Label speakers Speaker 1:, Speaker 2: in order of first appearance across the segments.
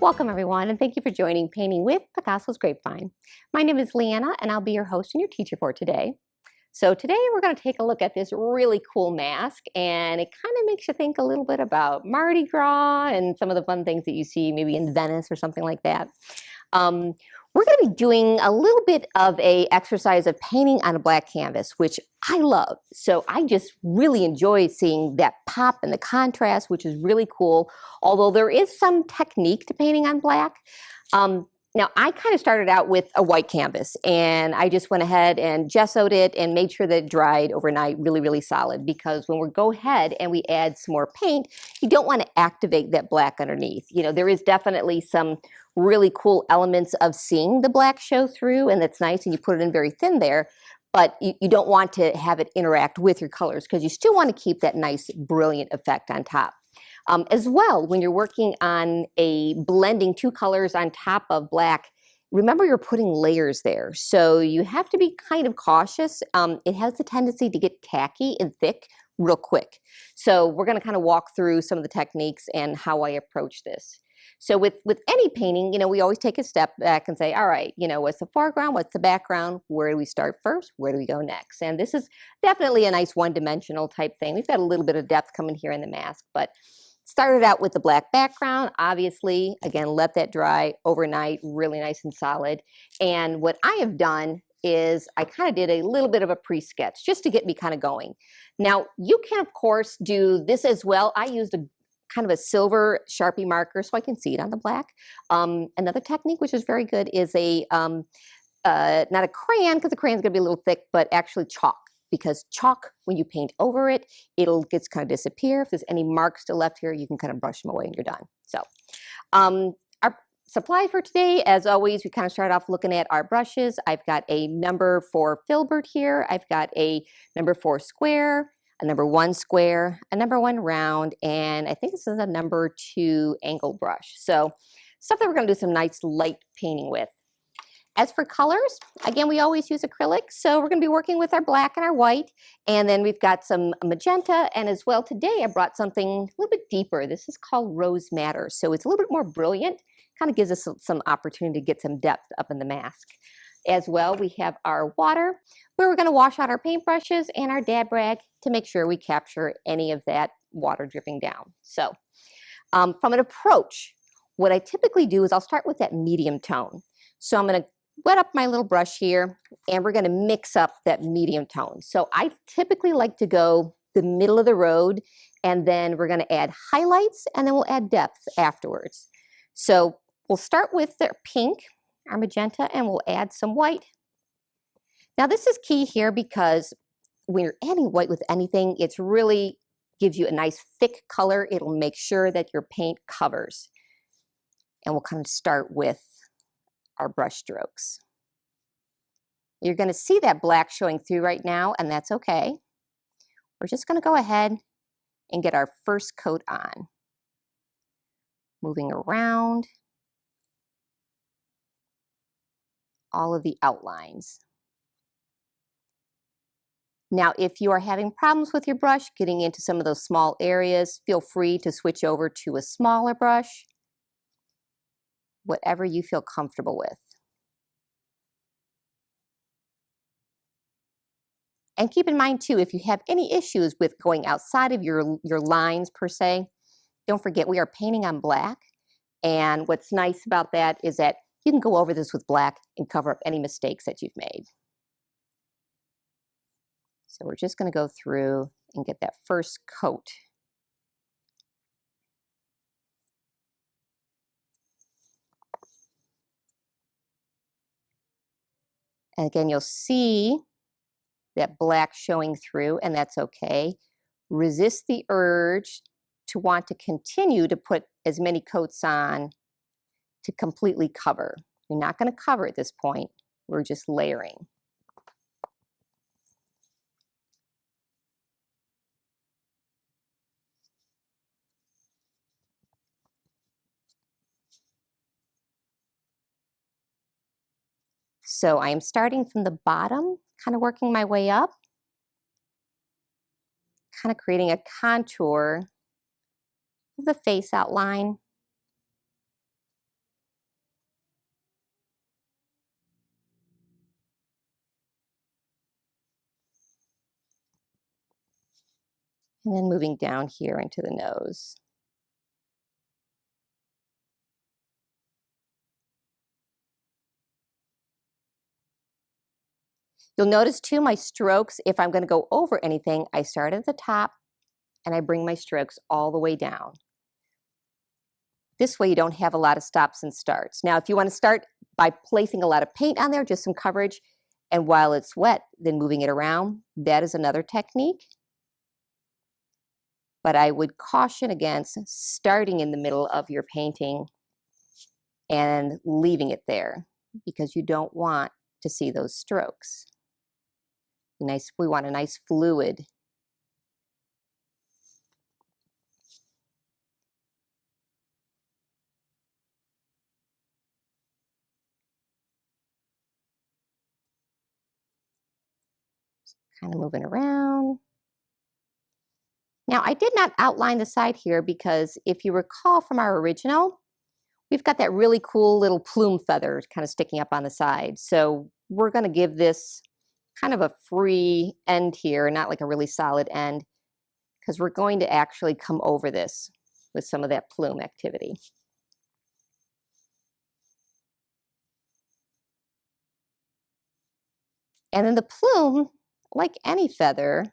Speaker 1: Welcome everyone, and thank you for joining Painting with Picasso's Grapevine. My name is Leanna, and I'll be your host and your teacher for today. So today we're going to take a look at this really cool mask, and it kind of makes you think a little bit about Mardi Gras and some of the fun things that you see maybe in Venice or something like that. We're going to be doing a little bit of a exercise of painting on a black canvas, which I love. So I just really enjoy seeing that pop and the contrast, which is really cool. Although there is some technique to painting on black. Now, I kind of started out with a white canvas, and I just went ahead and gessoed it and made sure that it dried overnight really, really solid, because when we go ahead and we add some more paint, you don't want to activate that black underneath. You know, there is definitely some really cool elements of seeing the black show through, and that's nice, and you put it in very thin there, but you don't want to have it interact with your colors because you still want to keep that nice, brilliant effect on top. As well, when you're working on blending two colors on top of black, remember you're putting layers there. So you have to be kind of cautious. It has the tendency to get tacky and thick real quick. So we're going to kind of walk through some of the techniques and how I approach this. So with any painting, you know, we always take a step back and say, all right, you know, what's the foreground? What's the background? Where do we start first? Where do we go next? And this is definitely a nice one-dimensional type thing. We've got a little bit of depth coming here in the mask, but started out with the black background, obviously. Again, let that dry overnight, really nice and solid. And what I have done is I kind of did a little bit of a pre-sketch just to get me kind of going. Now, you can, of course, do this as well. I used a kind of a silver Sharpie marker so I can see it on the black. Another technique, which is very good, is not a crayon, because the crayon is going to be a little thick, but actually chalk. Because chalk, when you paint over it, it'll just kind of disappear. If there's any marks still left here, you can kind of brush them away and you're done. So our supplies for today, as always, we kind of start off looking at our brushes. I've got a number 4 filbert here. I've got a number 4 square, a number 1 square, a number 1 round, and I think this is a number 2 angled brush. So stuff that we're going to do some nice light painting with. As for colors, again, we always use acrylic, so we're going to be working with our black and our white, and then we've got some magenta, and as well today I brought something a little bit deeper. This is called Rose Madder, so it's a little bit more brilliant, kind of gives us some opportunity to get some depth up in the mask. As well, we have our water, where we're going to wash out our paintbrushes and our dab rag to make sure we capture any of that water dripping down. So from an approach, what I typically do is I'll start with that medium tone. So I'm going to wet up my little brush here, and we're going to mix up that medium tone. So I typically like to go the middle of the road, and then we're going to add highlights, and then we'll add depth afterwards. So we'll start with the pink, our magenta, and we'll add some white. Now this is key here because when you're adding white with anything, it's really gives you a nice thick color. It'll make sure that your paint covers. And we'll kind of start with our brush strokes. You're going to see that black showing through right now, and that's okay. We're just going to go ahead and get our first coat on. Moving around all of the outlines. Now, if you are having problems with your brush getting into some of those small areas, feel free to switch over to a smaller brush. Whatever you feel comfortable with. And keep in mind too, if you have any issues with going outside of your lines per se, don't forget we are painting on black. And what's nice about that is that you can go over this with black and cover up any mistakes that you've made. So we're just going to go through and get that first coat. And again, you'll see that black showing through, and that's okay. Resist the urge to want to continue to put as many coats on to completely cover. You're not going to cover at this point. We're just layering. So I am starting from the bottom, kind of working my way up, kind of creating a contour of the face outline. And then moving down here into the nose. You'll notice too my strokes, if I'm going to go over anything, I start at the top and I bring my strokes all the way down. This way you don't have a lot of stops and starts. Now, if you want to start by placing a lot of paint on there, just some coverage, and while it's wet, then moving it around, that is another technique. But I would caution against starting in the middle of your painting and leaving it there because you don't want to see those strokes. We want a nice fluid. Kind of moving around. Now, I did not outline the side here because if you recall from our original, we've got that really cool little plume feather kind of sticking up on the side. So we're going to give this kind of a free end here, not like a really solid end, because we're going to actually come over this with some of that plume activity. And then the plume, like any feather,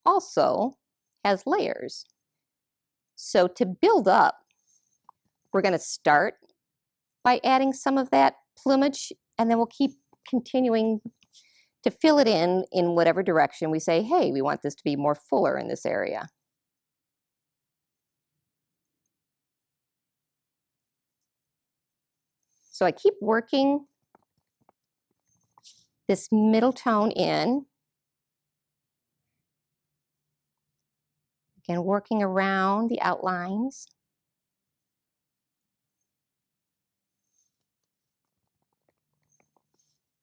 Speaker 1: also has layers. So to build up, we're going to start by adding some of that plumage, and then we'll keep continuing to fill it in whatever direction we say, hey, we want this to be more fuller in this area. So I keep working this middle tone in. Again, working around the outlines.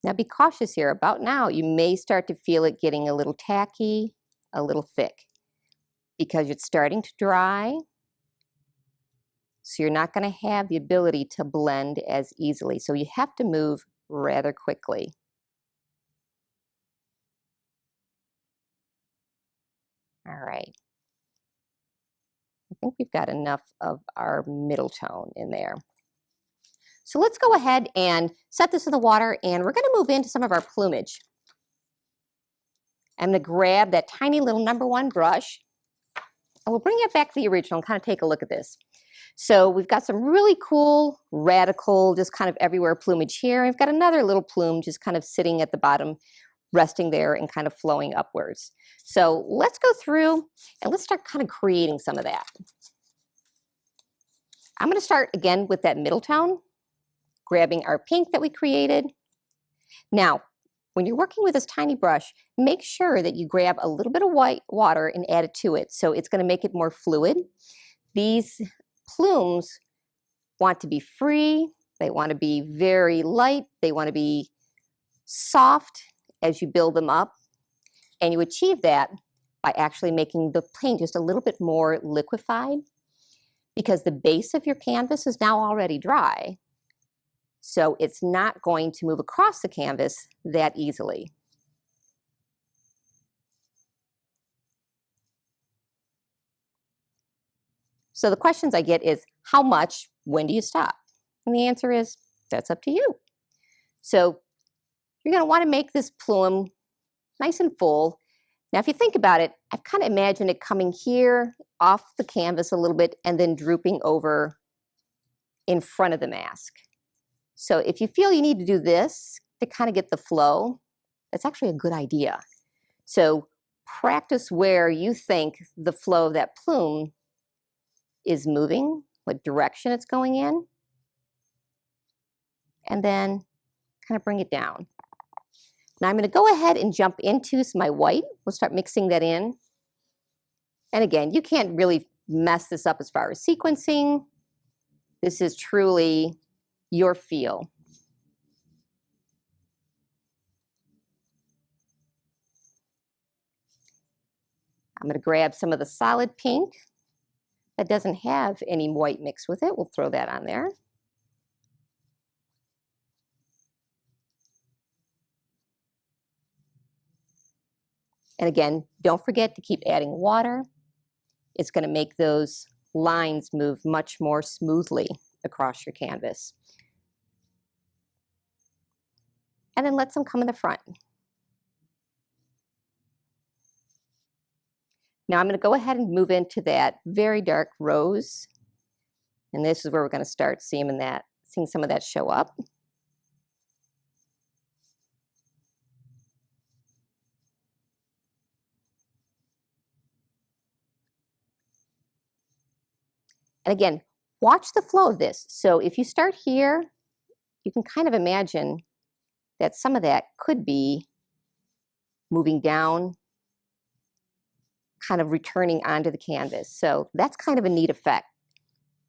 Speaker 1: Now be cautious here. About now, you may start to feel it getting a little tacky, a little thick, because it's starting to dry. So you're not going to have the ability to blend as easily. So you have to move rather quickly. All right. I think we've got enough of our middle tone in there. So let's go ahead and set this in the water, and we're going to move into some of our plumage. I'm going to grab that tiny little #1 brush, and we'll bring it back to the original and kind of take a look at this. So we've got some really cool, radical, just kind of everywhere plumage here. We've got another little plume just kind of sitting at the bottom, resting there and kind of flowing upwards. So let's go through and let's start kind of creating some of that. I'm going to start again with that middle tone, grabbing our pink that we created. Now, when you're working with this tiny brush, make sure that you grab a little bit of white water and add it to it. So it's going to make it more fluid. These plumes want to be free. They want to be very light. They want to be soft as you build them up. And you achieve that by actually making the paint just a little bit more liquefied, because the base of your canvas is now already dry. So it's not going to move across the canvas that easily. So the questions I get is, how much, when do you stop? And the answer is, that's up to you. So you're going to want to make this plume nice and full. Now, if you think about it, I've kind of imagined it coming here off the canvas a little bit and then drooping over in front of the mask. So if you feel you need to do this to kind of get the flow, that's actually a good idea. So practice where you think the flow of that plume is moving, what direction it's going in, and then kind of bring it down. Now I'm going to go ahead and jump into my white. We'll start mixing that in. And again, you can't really mess this up as far as sequencing. This is truly your feel. I'm going to grab some of the solid pink that doesn't have any white mixed with it. We'll throw that on there. And again, don't forget to keep adding water it's going to make those lines move much more smoothly across your canvas. And then let some come in the front. Now I'm going to go ahead and move into that very dark rose. And this is where we're going to start seeing some of that show up. And again, watch the flow of this. So if you start here, you can kind of imagine that some of that could be moving down, kind of returning onto the canvas. So that's kind of a neat effect,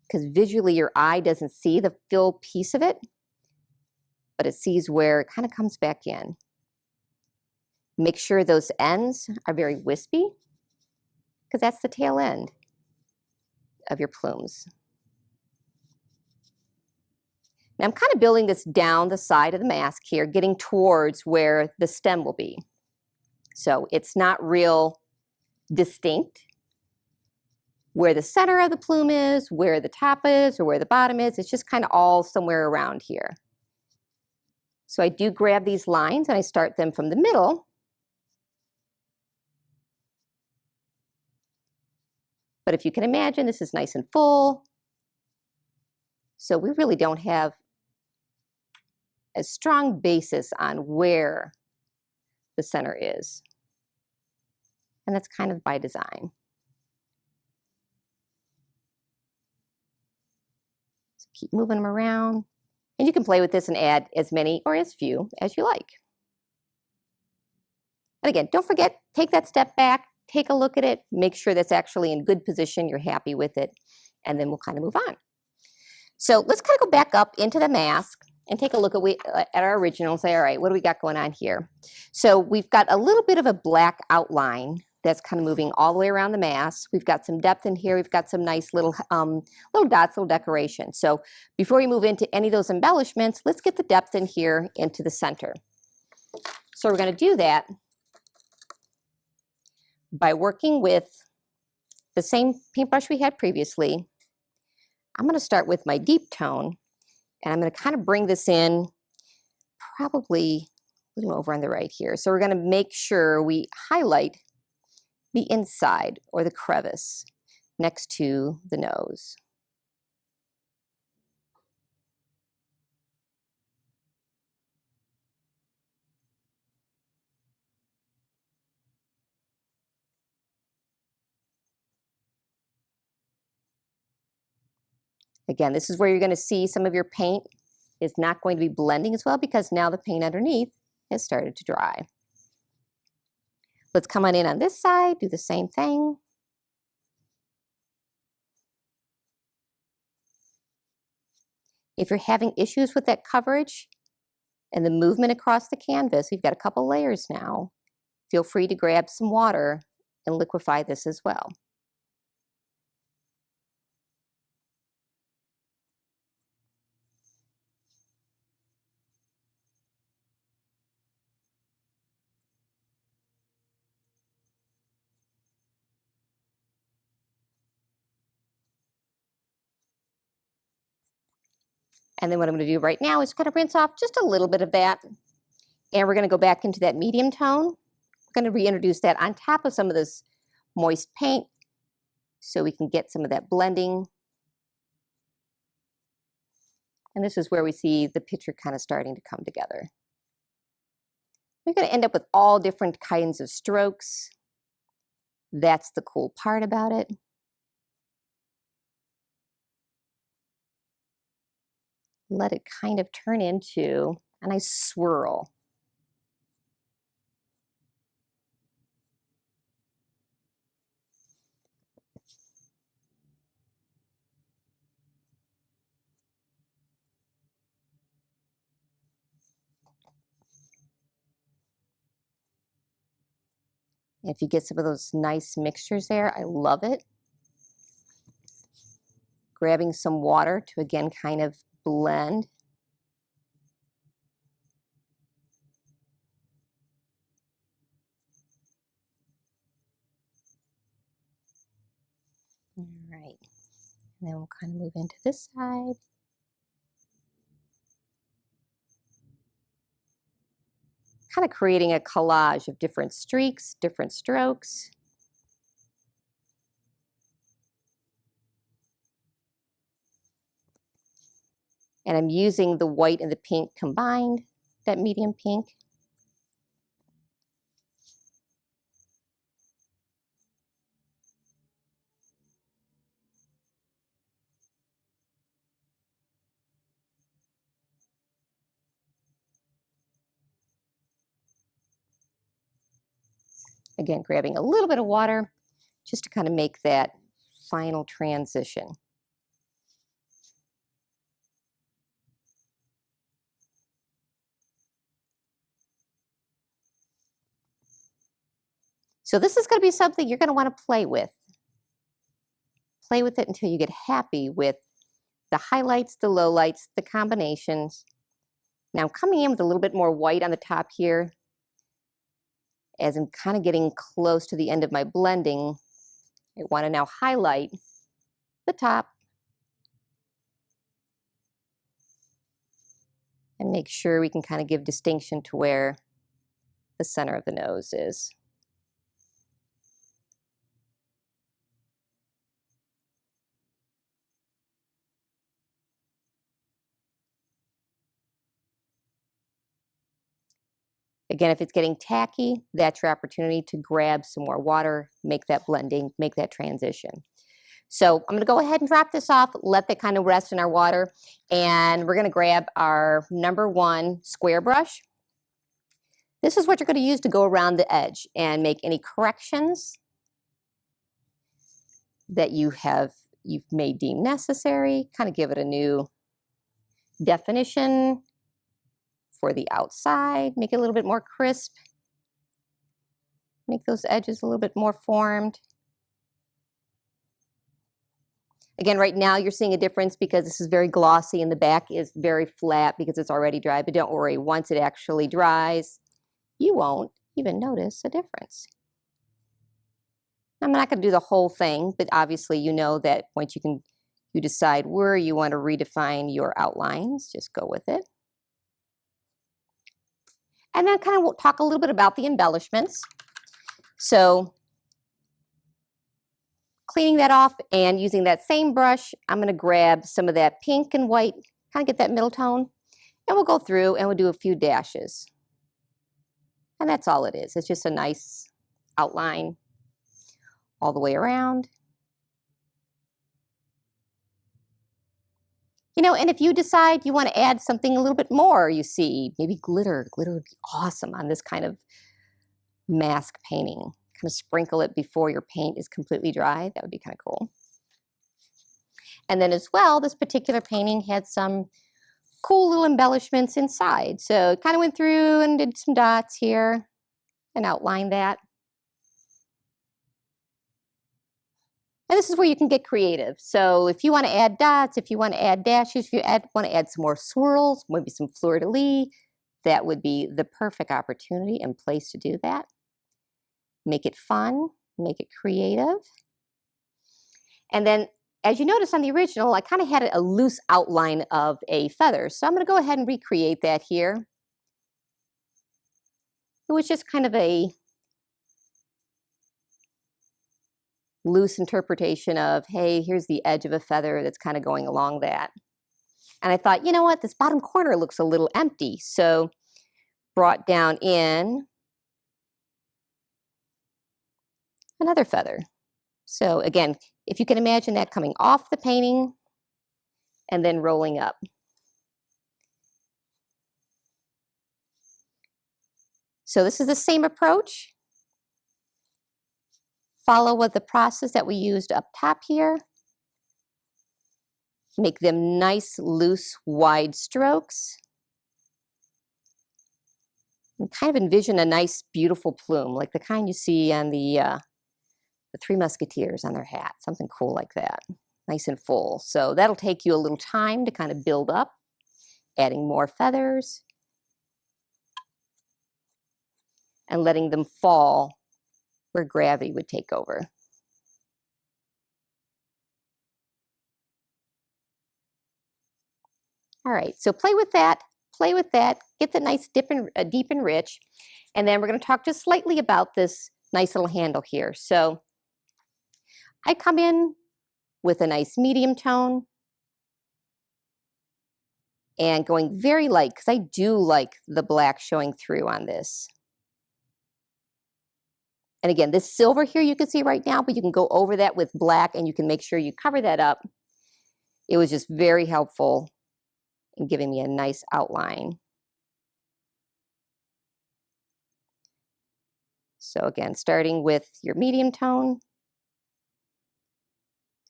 Speaker 1: because visually your eye doesn't see the fill piece of it, but it sees where it kind of comes back in. Make sure those ends are very wispy, because that's the tail end of your plumes. Now I'm kind of building this down the side of the mask here, getting towards where the stem will be. So it's not real distinct where the center of the plume is, where the top is, or where the bottom is. It's just kind of all somewhere around here. So I do grab these lines and I start them from the middle. But if you can imagine, this is nice and full. So we really don't have a strong basis on where the center is. And that's kind of by design. So keep moving them around. And you can play with this and add as many or as few as you like. And again, don't forget, take that step back, take a look at it, make sure that's actually in good position, you're happy with it, and then we'll kind of move on. So let's kind of go back up into the mask and take a look at our original and say, all right, what do we got going on here? So we've got a little bit of a black outline that's kind of moving all the way around the mask. We've got some depth in here. We've got some nice little dots, little decoration. So before we move into any of those embellishments, let's get the depth in here into the center. So we're going to do that by working with the same paintbrush we had previously. I'm going to start with my deep tone, and I'm going to kind of bring this in probably a little over on the right here. So we're going to make sure we highlight the inside or the crevice next to the nose. Again, this is where you're going to see some of your paint is not going to be blending as well, because now the paint underneath has started to dry. Let's come on in on this side, do the same thing. If you're having issues with that coverage and the movement across the canvas, we've got a couple layers now. Feel free to grab some water and liquefy this as well. And then what I'm going to do right now is kind of rinse off just a little bit of that. And we're going to go back into that medium tone. We're going to reintroduce that on top of some of this moist paint so we can get some of that blending. And this is where we see the picture kind of starting to come together. We're going to end up with all different kinds of strokes. That's the cool part about it. Let it kind of turn into a nice swirl. If you get some of those nice mixtures there, I love it. Grabbing some water to again kind of blend. right. And then we'll kind of move into this side. Kind of creating a collage of different streaks, different strokes. And I'm using the white and the pink combined, that medium pink. Again, grabbing a little bit of water just to kind of make that final transition. So this is going to be something you're going to want to play with. Play with it until you get happy with the highlights, the lowlights, the combinations. Now I'm coming in with a little bit more white on the top here. As I'm kind of getting close to the end of my blending, I want to now highlight the top and make sure we can kind of give distinction to where the center of the nose is. Again, if it's getting tacky, that's your opportunity to grab some more water, make that blending, make that transition. So I'm going to go ahead and drop this off, let that kind of rest in our water, and we're going to grab our #1 square brush. This is what you're going to use to go around the edge and make any corrections that you've may deem necessary, kind of give it a new definition for the outside, make it a little bit more crisp, make those edges a little bit more formed. Again, right now you're seeing a difference because this is very glossy and the back is very flat because it's already dry, but don't worry, once it actually dries, you won't even notice a difference. I'm not going to do the whole thing, but obviously you know that once you decide where you want to redefine your outlines, just go with it. And then kind of talk a little bit about the embellishments. So cleaning that off and using that same brush, I'm going to grab some of that pink and white, kind of get that middle tone, and we'll go through and we'll do a few dashes. And that's all it is. It's just a nice outline all the way around. You know, and if you decide you want to add something a little bit more, you see, maybe glitter. Glitter would be awesome on this kind of mask painting. Kind of sprinkle it before your paint is completely dry. That would be kind of cool. And then as well, this particular painting had some cool little embellishments inside. So kind of went through and did some dots here and outlined that. And this is where you can get creative. So if you want to add dots, if you want to add dashes, if you want to add some more swirls, maybe some fleur-de-lis, that would be the perfect opportunity and place to do that. Make it fun, make it creative. And then, as you notice on the original, I kind of had a loose outline of a feather. So I'm going to go ahead and recreate that here. It was just kind of a loose interpretation of, hey, here's the edge of a feather that's kind of going along that. And I thought, you know what, this bottom corner looks a little empty. So brought down in another feather. So again, if you can imagine that coming off the painting and then rolling up. So this is the same approach. Follow with the process that we used up top here. Make them nice, loose, wide strokes. And kind of envision a nice, beautiful plume, like the kind you see on the Three Musketeers on their hat, something cool like that, nice and full. So that'll take you a little time to kind of build up, adding more feathers, and letting them fall where gravity would take over. All right, so play with that, get the nice deep and rich, and then we're going to talk just slightly about this nice little handle here. So I come in with a nice medium tone and going very light because I do like the black showing through on this. And again, this silver here you can see right now, but you can go over that with black and you can make sure you cover that up. It was just very helpful in giving me a nice outline. So again, starting with your medium tone,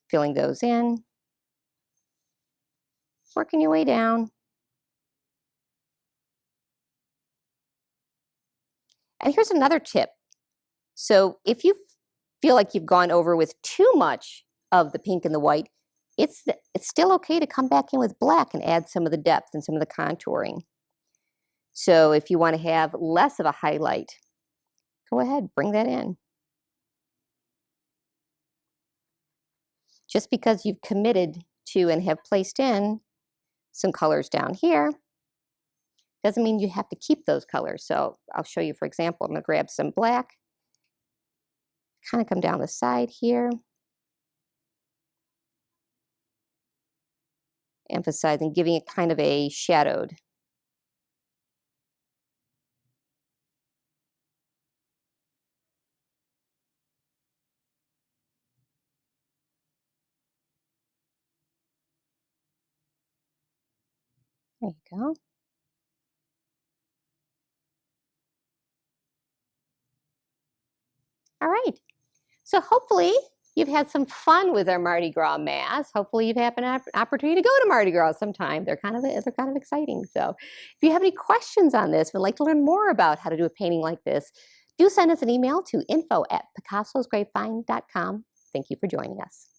Speaker 1: filling those in, working your way down. And here's another tip. So if you feel like you've gone over with too much of the pink and the white, it's still okay to come back in with black and add some of the depth and some of the contouring. So if you want to have less of a highlight, go ahead, bring that in. Just because you've committed to and have placed in some colors down here, doesn't mean you have to keep those colors. So I'll show you, for example, I'm going to grab some black, kind of come down the side here, emphasizing, giving it kind of a shadowed. There you go. All right. So hopefully you've had some fun with our Mardi Gras masks. Hopefully you've had an opportunity to go to Mardi Gras sometime. They're kind of exciting. So if you have any questions on this, would like to learn more about how to do a painting like this, do send us an email to info@picassosgrapevine.com. Thank you for joining us.